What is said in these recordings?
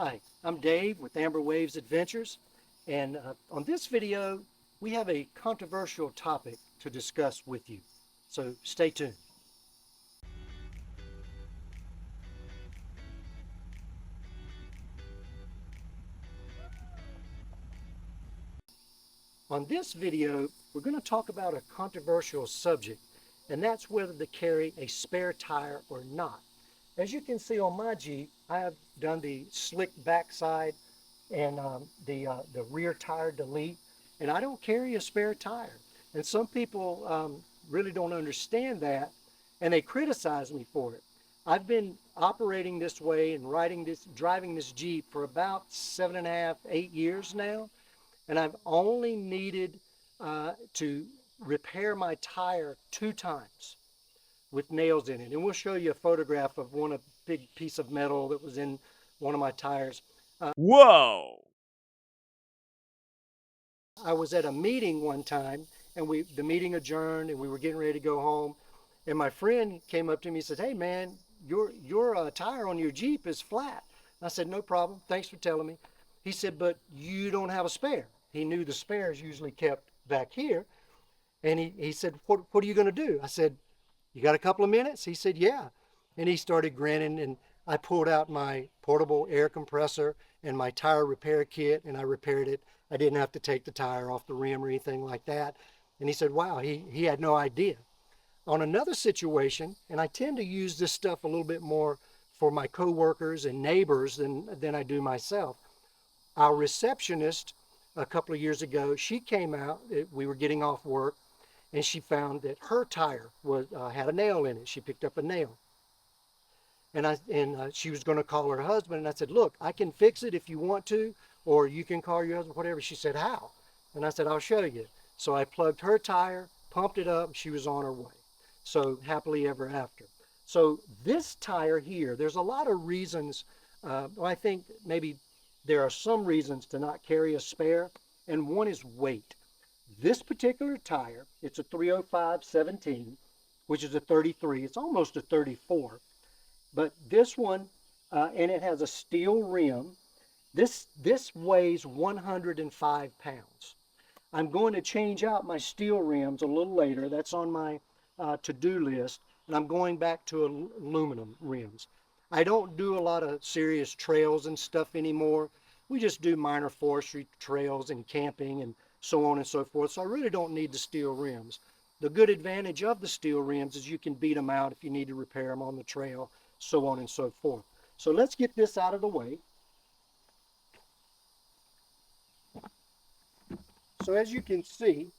Hi, I'm Dave with Amber Waves Adventures, and on this video, we have a controversial topic to discuss with you. So stay tuned. On this video, we're going to talk about a controversial subject, and that's whether to carry a spare tire or not. As you can see on my Jeep, I have done the slick backside and the rear tire delete, and I don't carry a spare tire. And some people really don't understand that, and they criticize me for it. I've been operating this way and driving this Jeep for about 7.5, 8 years now, and I've only needed to repair my tire 2 times with nails in it. And we'll show you a photograph of a big piece of metal that was in one of my tires. Whoa! I was at a meeting one time, and the meeting adjourned, and we were getting ready to go home. And my friend came up to me and said, "Hey, man, your tire on your Jeep is flat." And I said, "No problem. Thanks for telling me." He said, "But you don't have a spare." He knew the spare is usually kept back here. And he said, what are you going to do? I said, "You got a couple of minutes?" He said, "Yeah." And he started grinning, and I pulled out my portable air compressor and my tire repair kit, and I repaired it. I didn't have to take the tire off the rim or anything like that. And he said, wow, he had no idea. On another situation, and I tend to use this stuff a little bit more for my coworkers and neighbors than I do myself. Our receptionist a couple of years ago, she came out, we were getting off work, and she found that her tire had a nail in it. She picked up a nail. And she was going to call her husband, and I said, "Look, I can fix it if you want to, or you can call your husband, whatever." She said, "How?" And I said, "I'll show you." So I plugged her tire, pumped it up, and she was on her way. So happily ever after. So this tire here, there's a lot of reasons. Well, I think maybe there are some reasons to not carry a spare, and one is weight. This particular tire, it's a 305/17, which is a 33. It's almost a 34. But this one, and it has a steel rim. This weighs 105 pounds. I'm going to change out my steel rims a little later. That's on my to-do list. And I'm going back to aluminum rims. I don't do a lot of serious trails and stuff anymore. We just do minor forestry trails and camping and so on and so forth. So I really don't need the steel rims. The good advantage of the steel rims is you can beat them out if you need to repair them on the trail, so on and so forth. So let's get this out of the way. So as you can see,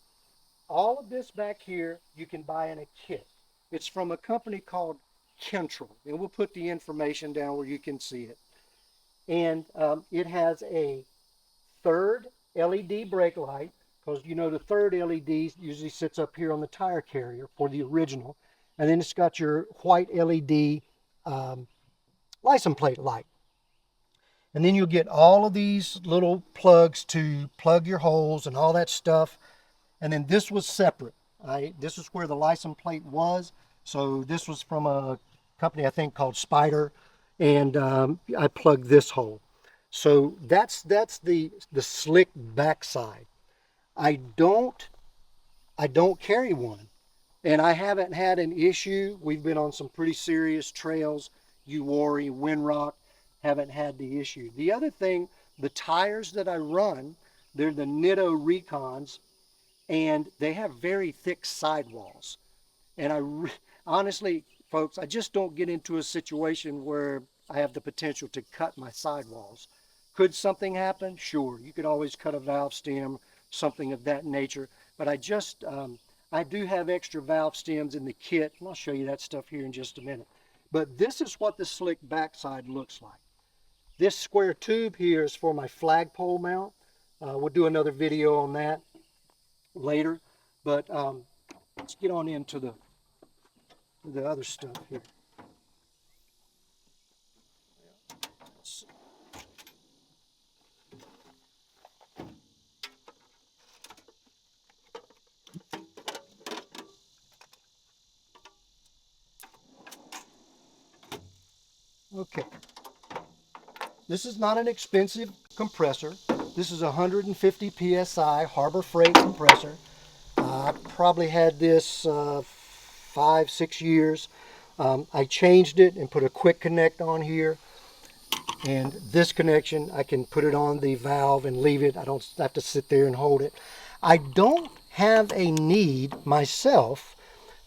all of this back here you can buy in a kit. It's from a company called Kentrel, and we'll put the information down where you can see it. And it has a third LED brake light, because you know the third LED usually sits up here on the tire carrier for the original. And then it's got your white LED license plate light. And then you'll get all of these little plugs to plug your holes and all that stuff. And then this was separate. This is where the license plate was. So this was from a company I think called Spider, and I plugged this hole. So that's the slick backside. I don't carry one, and I haven't had an issue. We've been on some pretty serious trails, Uwharrie, Windrock, haven't had the issue. The other thing, the tires that I run, they're the Nitto Recons, and they have very thick sidewalls. And honestly, folks, I just don't get into a situation where I have the potential to cut my sidewalls. Could something happen? Sure, you could always cut a valve stem, something of that nature. But I do have extra valve stems in the kit, and I'll show you that stuff here in just a minute. But this is what the slick backside looks like. This square tube here is for my flagpole mount. We'll do another video on that later. But let's get on into the other stuff here. Okay. This is not an expensive compressor. This is a 150 PSI Harbor Freight compressor. I probably had this 5-6 years. I changed it and put a quick connect on here. And this connection, I can put it on the valve and leave it. I don't have to sit there and hold it. I don't have a need myself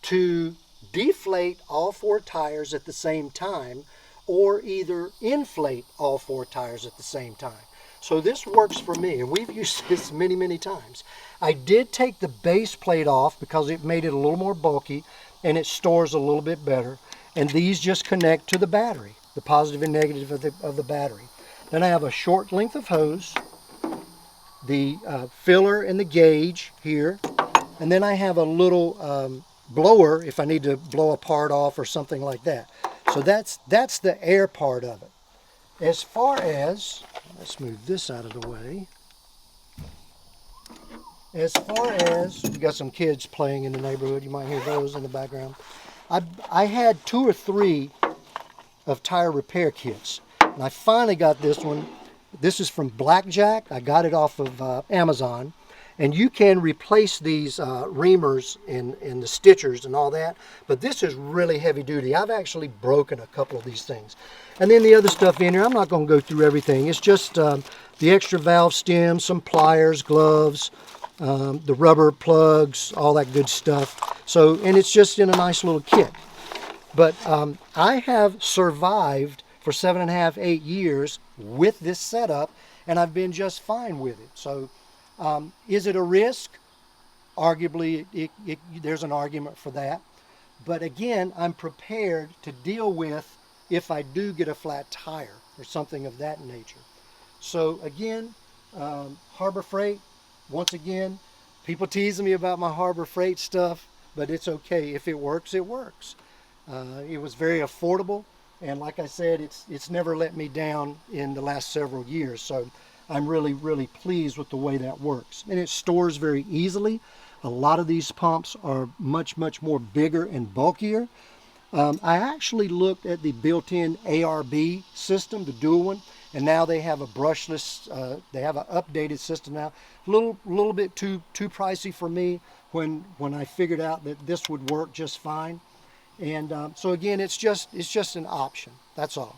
to deflate all 4 tires at the same time or either inflate all 4 tires at the same time. So this works for me, and we've used this many, many times. I did take the base plate off because it made it a little more bulky and it stores a little bit better. And these just connect to the battery, the positive and negative of the battery. Then I have a short length of hose, the filler and the gauge here, and then I have a little blower if I need to blow a part off or something like that. So that's the air part of it. As far as, let's move this out of the way. As far as, we got some kids playing in the neighborhood, you might hear those in the background. I had 2 or 3 of tire repair kits, and I finally got this one. This is from Blackjack. I got it off of Amazon, and you can replace these reamers and the stitchers and all that, but this is really heavy duty. I've actually broken a couple of these things. And then the other stuff in here, I'm not going to go through everything. It's just the extra valve stem, some pliers, gloves, the rubber plugs, all that good stuff. So, and it's just in a nice little kit. But I have survived for 7.5, 8 years with this setup, and I've been just fine with it. So is it a risk? Arguably, there's an argument for that. But again, I'm prepared to deal with if I do get a flat tire or something of that nature. So again, Harbor Freight, once again, people teasing me about my Harbor Freight stuff, but it's okay. If it works, it works. It was very affordable, and like I said, it's never let me down in the last several years. So I'm really, really pleased with the way that works. And it stores very easily. A lot of these pumps are much, much more bigger and bulkier. I actually looked at the built-in ARB system, the dual one, and now they have a brushless, they have an updated system now. A little bit too pricey for me when I figured out that this would work just fine. And so again, it's just an option. That's all.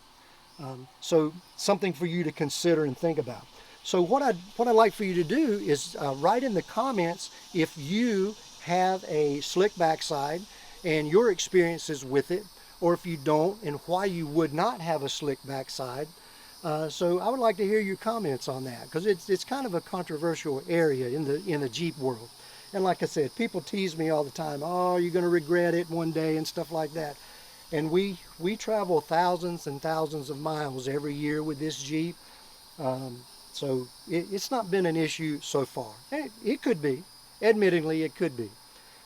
So something for you to consider and think about. So what I'd like for you to do is write in the comments if you have a slick backside and your experiences with it, or if you don't, and why you would not have a slick backside. So I would like to hear your comments on that, because it's kind of a controversial area in the Jeep world. And like I said, people tease me all the time, oh, you're going to regret it one day and stuff like that. And we travel thousands and thousands of miles every year with this Jeep. So it's not been an issue so far. It could be. Admittingly, it could be.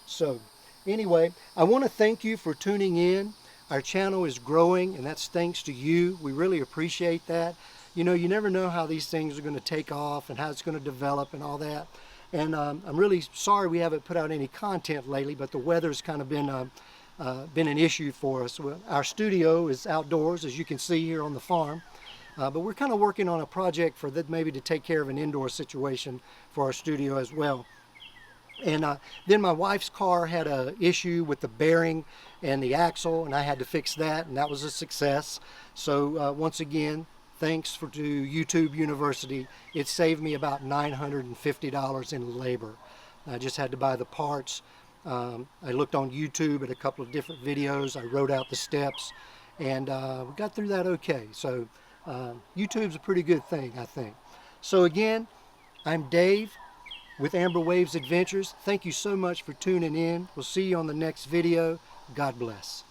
So anyway, I want to thank you for tuning in. Our channel is growing, and that's thanks to you. We really appreciate that. You know, you never know how these things are going to take off and how it's going to develop and all that. And I'm really sorry we haven't put out any content lately, but the weather's kind of been an issue for us. Our studio is outdoors, as you can see here on the farm. But we're kind of working on a project for that, maybe to take care of an indoor situation for our studio as well. And then my wife's car had an issue with the bearing and the axle, and I had to fix that, and that was a success. So once again, thanks to YouTube University. It saved me about $950 in labor. I just had to buy the parts. I looked on YouTube at a couple of different videos. I wrote out the steps, and we got through that okay. So YouTube's a pretty good thing, I think. So again, I'm Dave with Amber Waves Adventures. Thank you so much for tuning in. We'll see you on the next video. God bless.